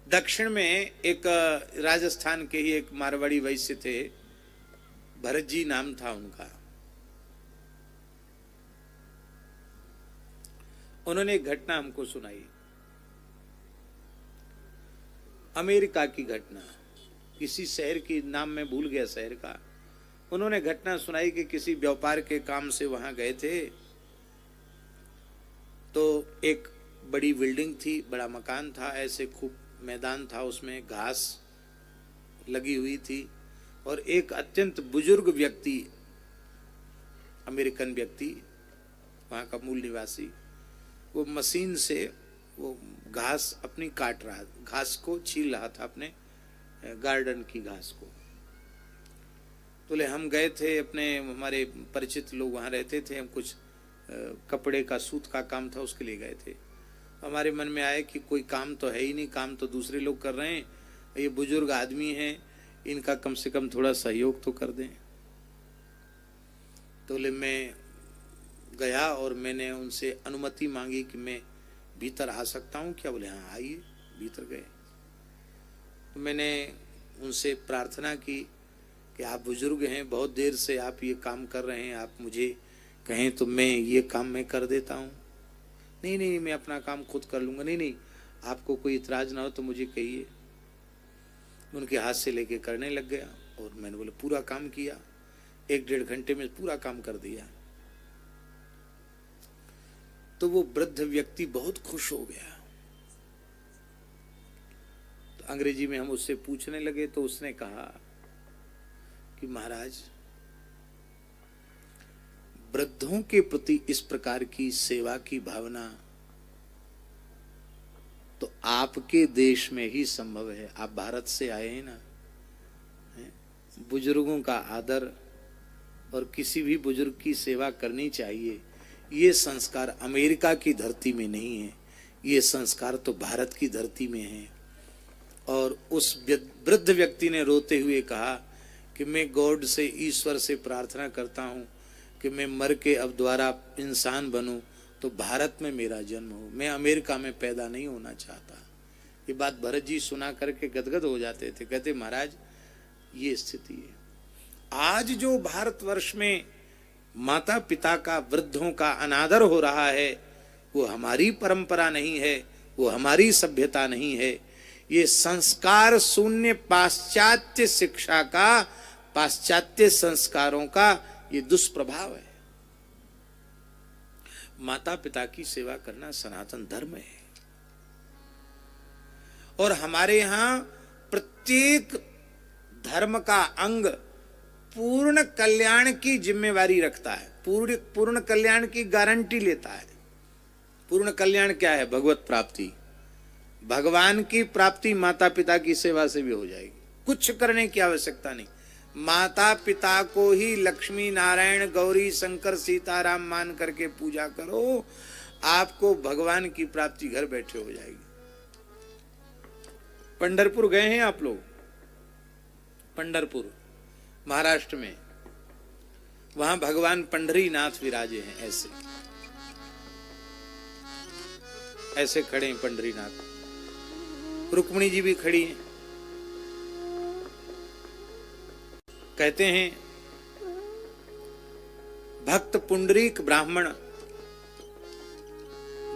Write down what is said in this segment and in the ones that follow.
दक्षिण में एक राजस्थान के ही एक मारवाड़ी वैश्य थे, भरत जी नाम था उनका। उन्होंने एक घटना हमको सुनाई, अमेरिका की घटना, किसी शहर की नाम मैं भूल गया शहर का। उन्होंने घटना सुनाई कि किसी व्यापार के काम से वहां गए थे, तो एक बड़ी बिल्डिंग थी, बड़ा मकान था, ऐसे खूब मैदान था, उसमें घास लगी हुई थी, और एक अत्यंत बुजुर्ग व्यक्ति, अमेरिकन व्यक्ति, वहां का मूल निवासी, वो मशीन से वो घास अपनी काट रहा, घास को छील रहा था, अपने गार्डन की घास को। बोले हम गए थे, अपने हमारे परिचित लोग वहाँ रहते थे, हम कुछ कपड़े का सूत का काम था उसके लिए गए थे। हमारे मन में आया कि कोई काम तो है ही नहीं, काम तो दूसरे लोग कर रहे हैं, ये बुजुर्ग आदमी हैं, इनका कम से कम थोड़ा सहयोग तो कर दें। तो बोले मैं गया और मैंने उनसे अनुमति मांगी कि मैं भीतर आ सकता हूँ क्या? बोले हाँ आइए। भीतर गए तो मैंने उनसे प्रार्थना की कि आप बुजुर्ग हैं, बहुत देर से आप ये काम कर रहे हैं, आप मुझे कहें तो मैं ये काम मैं कर देता हूँ। नहीं नहीं, मैं अपना काम खुद कर लूँगा। नहीं नहीं, आपको कोई इतराज ना हो तो मुझे कहिए। उनके हाथ से लेके करने लग गया और मैंने बोले पूरा काम किया, 1-1.5 घंटे में पूरा काम कर दिया। तो वो वृद्ध व्यक्ति बहुत खुश हो गया। तो अंग्रेजी में हम उससे पूछने लगे तो उसने कहा कि महाराज, वृद्धों के प्रति इस प्रकार की सेवा की भावना तो आपके देश में ही संभव है। आप भारत से आए हैं ना, बुजुर्गों का आदर और किसी भी बुजुर्ग की सेवा करनी चाहिए, ये संस्कार अमेरिका की धरती में नहीं है, ये संस्कार तो भारत की धरती में है। और उस वृद्ध व्यक्ति ने रोते हुए कहा कि मैं गॉड से, ईश्वर से प्रार्थना करता हूँ कि मैं मर के अब दोबारा इंसान बनूं तो भारत में मेरा जन्म हो, मैं अमेरिका में पैदा नहीं होना चाहता। ये बात भरत जी सुना करके गदगद हो जाते थे, कहते महाराज ये स्थिति है। आज जो भारतवर्ष में माता पिता का, वृद्धों का अनादर हो रहा है, वो हमारी परंपरा नहीं है, वो हमारी सभ्यता नहीं है, ये संस्कार शून्य पाश्चात्य शिक्षा का, पाश्चात्य संस्कारों का ये दुष्प्रभाव है। माता पिता की सेवा करना सनातन धर्म है और हमारे यहां प्रत्येक धर्म का अंग पूर्ण कल्याण की जिम्मेवारी रखता है, पूर्ण कल्याण की गारंटी लेता है। पूर्ण कल्याण क्या है? भगवत प्राप्ति। भगवान की प्राप्ति माता पिता की सेवा से भी हो जाएगी, कुछ करने की आवश्यकता नहीं। माता पिता को ही लक्ष्मी नारायण गौरी शंकर सीताराम मान करके पूजा करो, आपको भगवान की प्राप्ति घर बैठे हो जाएगी। पंढरपुर गए हैं आप लोग? पंढरपुर महाराष्ट्र में, वहां भगवान पंढरीनाथ विराजे हैं, ऐसे ऐसे खड़े हैं पंढरीनाथ। रुक्मिणी जी भी खड़ी हैं। कहते हैं भक्त पुंडरीक ब्राह्मण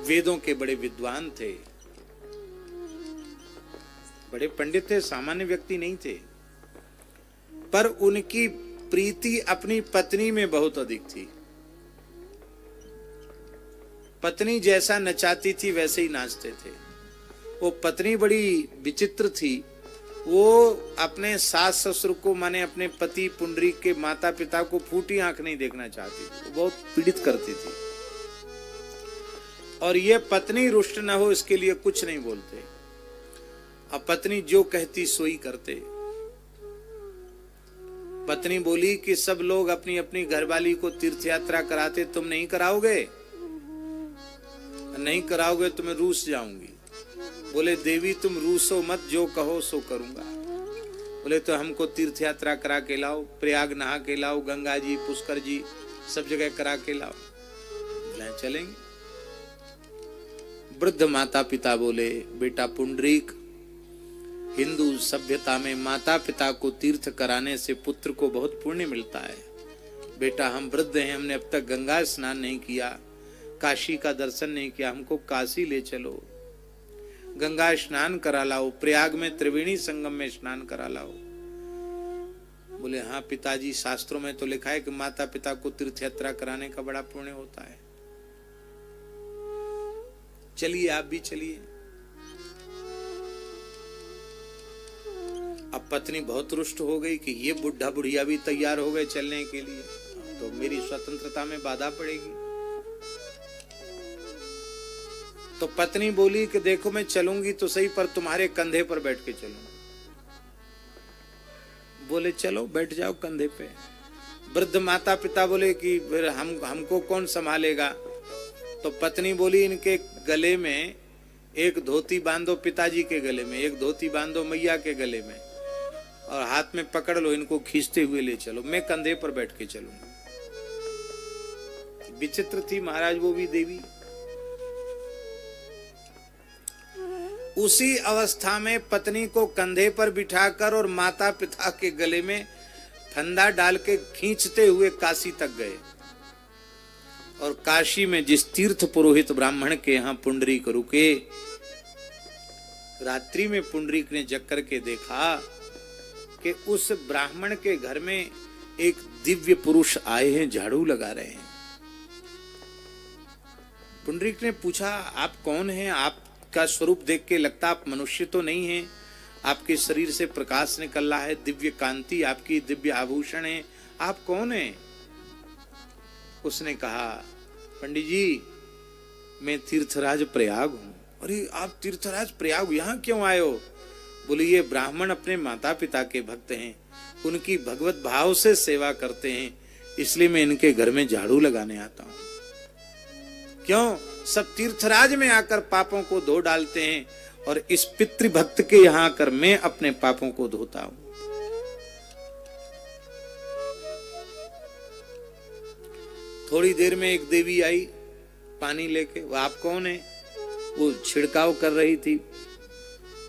वेदों के बड़े विद्वान थे, बड़े पंडित थे, सामान्य व्यक्ति नहीं थे, पर उनकी प्रीति अपनी पत्नी में बहुत अधिक थी। पत्नी जैसा नचाती थी वैसे ही नाचते थे। वो पत्नी बड़ी विचित्र थी, वो अपने सास ससुर को, माने अपने पति पुंडरीक के माता पिता को फूटी आंख नहीं देखना चाहती थी, वो बहुत पीड़ित करती थी। और ये पत्नी रुष्ट न हो इसके लिए कुछ नहीं बोलते, अब पत्नी जो कहती सोई करते। पत्नी बोली कि सब लोग अपनी अपनी घरवाली को तीर्थ यात्रा कराते, तुम नहीं कराओगे? नहीं कराओगे तो मैं रूस जाऊंगी। बोले देवी तुम रूसो मत, जो कहो सो करूंगा। बोले तो हमको तीर्थ यात्रा करा के लाओ, प्रयाग नहा के लाओ, गंगा जी पुष्कर जी सब जगह करा के लाओ। बोले चलेंगे। वृद्ध माता पिता बोले बेटा पुंडरीक, हिंदू सभ्यता में माता पिता को तीर्थ कराने से पुत्र को बहुत पुण्य मिलता है। बेटा हम वृद्ध हैं, हमने अब तक गंगा स्नान नहीं किया, काशी का दर्शन नहीं किया, हमको काशी ले चलो, गंगा स्नान करा लाओ, प्रयाग में त्रिवेणी संगम में स्नान करा लाओ। बोले हाँ पिताजी, शास्त्रों में तो लिखा है कि माता पिता को तीर्थ यात्रा कराने का बड़ा पुण्य होता है। चलिए आप भी चलिए। अब पत्नी बहुत रुष्ट हो गई कि ये बुढ़ा बुढ़िया भी तैयार हो गए चलने के लिए, तो मेरी स्वतंत्रता में बाधा पड़ेगी। तो पत्नी बोली कि देखो मैं चलूंगी तो सही, पर तुम्हारे कंधे पर बैठ के चलूंगी। बोले चलो बैठ जाओ कंधे पे। वृद्ध माता पिता बोले कि फिर हमको कौन संभालेगा। तो पत्नी बोली इनके गले में एक धोती बांधो, पिताजी के गले में एक धोती बांधो, मैया के गले में, और हाथ में पकड़ लो, इनको खींचते हुए ले चलो, मैं कंधे पर बैठ के चलूंगा। विचित्र थी महाराज वो भी देवी। उसी अवस्था में पत्नी को कंधे पर बिठाकर और माता पिता के गले में फंदा डाल के खींचते हुए काशी तक गए। और काशी में जिस तीर्थ पुरोहित ब्राह्मण के यहाँ पुंडरीक रुके, रात्रि में पुंडरीक ने जग करके देखा कि उस ब्राह्मण के घर में एक दिव्य पुरुष आए हैं, झाड़ू लगा रहे हैं। पुंडरीक ने पूछा आप कौन हैं? आपका स्वरूप देख के लगता आप मनुष्य तो नहीं हैं, आपके शरीर से प्रकाश निकल रहा है, दिव्य कांति, आपकी दिव्य आभूषण है, आप कौन हैं? उसने कहा पंडित जी मैं तीर्थराज प्रयाग हूं। अरे आप तीर्थराज प्रयाग यहाँ क्यों आए हो? बोले ये ब्राह्मण अपने माता पिता के भक्त हैं, उनकी भगवत भाव से सेवा करते हैं, इसलिए मैं इनके घर में झाड़ू लगाने आता हूं। क्यों? सब तीर्थराज में आकर पापों को धो डालते हैं और इस पितृभक्त के यहाँ आकर मैं अपने पापों को धोता हूं। थोड़ी देर में एक देवी आई पानी लेके। वो आप कौन है? वो छिड़काव कर रही थी।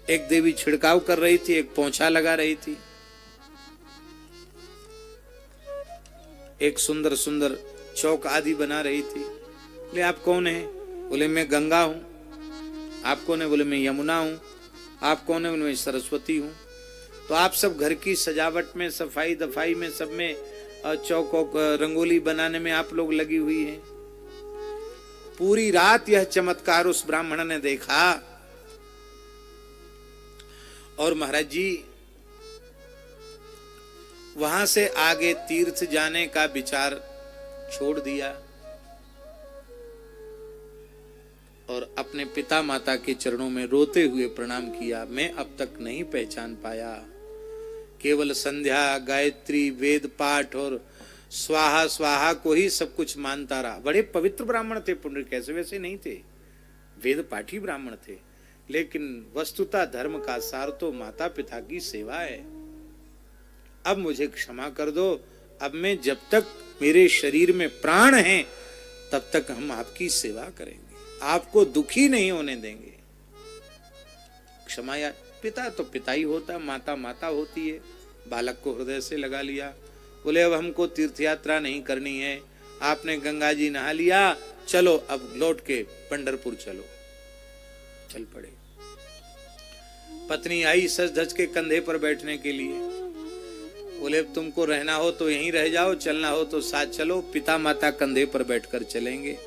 एक देवी छिड़काव कर रही थी, एक पोंछा लगा रही थी। एक सुंदर सुंदर चौक आदि बना रही थी। बोले आप कौन है? बोले मैं गंगा हूं। आप कौन है? बोले मैं यमुना हूं। आप कौन है? बोले मैं सरस्वती हूं। तो आप सब घर की सजावट में, सफाई दफाई में, सब में, चौकों रंगोली बनाने में आप लोग लगी हुई हैं। पूरी रात यह चमत्कार उस ब्राह्मण ने देखा और महाराज जी वहां से आगे तीर्थ जाने का विचार छोड़ दिया और अपने पिता माता के चरणों में रोते हुए प्रणाम किया। मैं अब तक नहीं पहचान पाया, केवल संध्या, गायत्री, वेद पाठ और स्वाहा स्वाहा को ही सब कुछ मानता रहा। बड़े पवित्र ब्राह्मण थे पुंडरीक, कैसे वैसे नहीं थे, वेद पाठी ब्राह्मण थे, लेकिन वस्तुतः धर्म का सार तो माता पिता की सेवा है। अब मुझे क्षमा कर दो, अब मैं जब तक मेरे शरीर में प्राण हैं तब तक हम आपकी सेवा करेंगे, आपको दुखी नहीं होने देंगे। क्षमा या पिता तो पिता ही होता, माता माता होती है। बालक को हृदय से लगा लिया। बोले अब हमको तीर्थ यात्रा नहीं करनी है, आपने गंगा जी नहा लिया, चलो अब लौट के पंढरपुर चलो। चल पड़े। पत्नी आई सज धज के कंधे पर बैठने के लिए। बोले अब तुमको रहना हो तो यहीं रह जाओ, चलना हो तो साथ चलो। पिता माता कंधे पर बैठकर चलेंगे।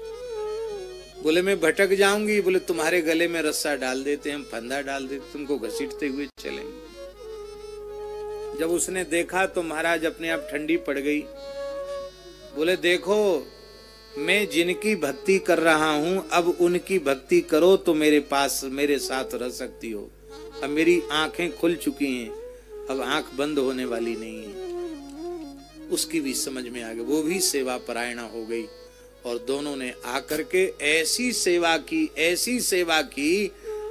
बोले मैं भटक जाऊंगी। बोले तुम्हारे गले में रस्सा डाल देते हैं, फंदा डाल देते, तुमको घसीटते हुए चलेंगे। जब उसने देखा तो महाराज अपने आप ठंडी पड़ गई। बोले देखो मैं जिनकी भक्ति कर रहा हूं, अब उनकी भक्ति करो तो मेरे पास मेरे साथ रह सकती हो। अब मेरी आंखें खुल चुकी हैं, अब आंख बंद होने वाली नहीं है। उसकी भी समझ में आ गई, वो भी सेवा परायणा हो गई और दोनों ने आकर के ऐसी सेवा की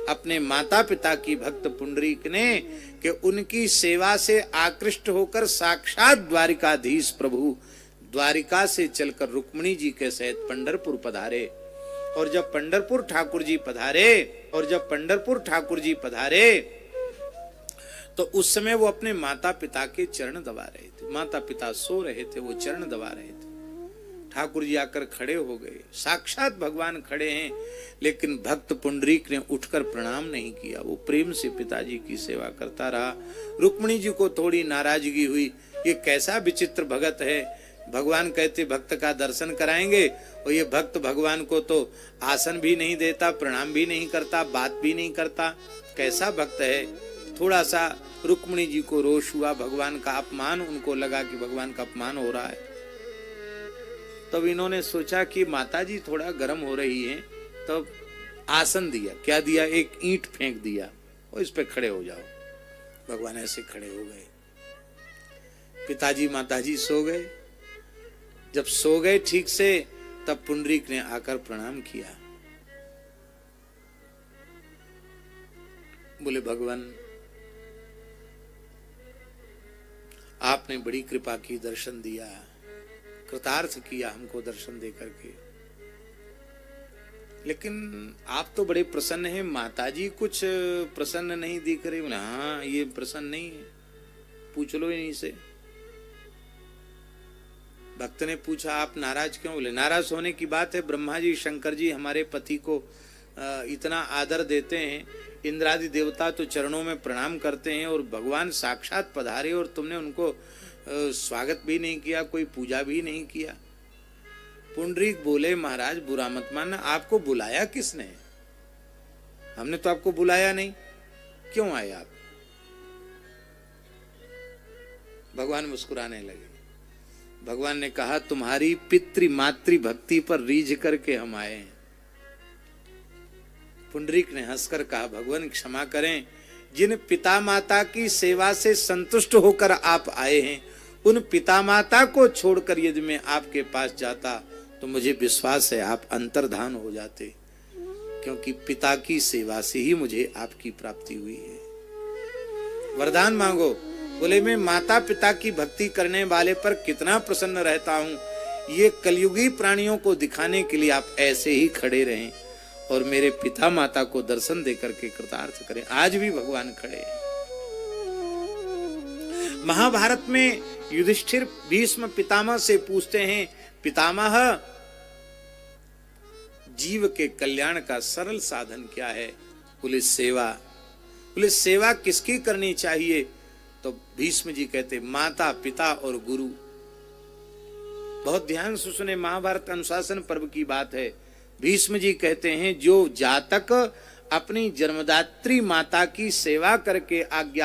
अपने माता पिता की भक्त पुंडरीक ने कि उनकी सेवा से आकृष्ट होकर साक्षात द्वारिकाधीश प्रभु द्वारिका से चलकर रुक्मिणी जी के सहित पंढरपुर पधारे। और जब पंढरपुर ठाकुर जी पधारे तो उस समय वो अपने माता पिता के चरण दबा रहे थे। माता पिता सो रहे थे, वो चरण दबा रहे थे। ठाकुर जी आकर खड़े हो गए, साक्षात भगवान खड़े हैं, लेकिन भक्त पुंडरीक ने उठकर प्रणाम नहीं किया। वो प्रेम से पिताजी की सेवा करता रहा। रुक्मिणी जी को थोड़ी नाराजगी हुई, ये कैसा विचित्र भगत है, भगवान कहते भक्त का दर्शन कराएंगे और ये भक्त भगवान को तो आसन भी नहीं देता, प्रणाम भी नहीं करता, बात भी नहीं करता, कैसा भक्त है। थोड़ा सा रुक्मिणी जी को रोष हुआ, भगवान का अपमान, उनको लगा कि भगवान का अपमान हो रहा है। तब इन्होंने सोचा कि माताजी थोड़ा गर्म हो रही हैं, तब आसन दिया। क्या दिया? एक ईंट फेंक दिया और इस पे खड़े हो जाओ। भगवान ऐसे खड़े हो गए। पिताजी माताजी सो गए। जब सो गए ठीक से, तब पुंडरीक ने आकर प्रणाम किया। बोले भगवान आपने बड़ी कृपा की, दर्शन दिया, कृतार्थ किया हमको दर्शन दे करके, लेकिन आप तो बड़े प्रसन्न हैं, माताजी कुछ प्रसन्न नहीं दिख रही। बोले हाँ ये प्रसन्न नहीं है, पूछ लो इन्हीं से। भक्त ने पूछा आप नाराज क्यों? बोले नाराज होने की बात है, ब्रह्मा जी शंकर जी हमारे पति को इतना आदर देते हैं, इंद्रादि देवता तो चरणों में प्रणाम करते हैं, और भगवान साक्षात पधारे और तुमने उनको स्वागत भी नहीं किया, कोई पूजा भी नहीं किया। पुंडरीक बोले महाराज बुरा मत मानना, आपको बुलाया किसने? हमने तो आपको बुलाया नहीं, क्यों आए आप? भगवान मुस्कुराने लगे। भगवान ने कहा तुम्हारी पितृ मातृ भक्ति पर रीझ करके हम आए हैं। पुंडरीक ने हंसकर कहा भगवान क्षमा करें, जिन पिता माता की सेवा से संतुष्ट होकर आप आए हैं, उन पिता माता को छोड़कर यदि मैं आपके पास जाता तो मुझे विश्वास है आप अंतर्धान हो जाते, क्योंकि पिता की सेवा से ही मुझे आपकी प्राप्ति हुई है। वरदान मांगो। बोले मैं माता पिता की भक्ति करने वाले पर कितना प्रसन्न रहता हूँ, ये कलयुगी प्राणियों को दिखाने के लिए आप ऐसे ही खड़े रहें और मेरे पिता माता को दर्शन देकर के कृतार्थ करें। आज भी भगवान खड़े हैं। महाभारत में युधिष्ठिर भीष्म पितामह से पूछते हैं, पितामह जीव के कल्याण का सरल साधन क्या है? बोले सेवा। बोले सेवा किसकी करनी चाहिए? तो भीष्म जी कहते माता पिता और गुरु। बहुत ध्यान से सुने, महाभारत अनुशासन पर्व की बात है। भीष्म जी कहते हैं जो जातक अपनी जन्मदात्री माता की सेवा करके आज्ञा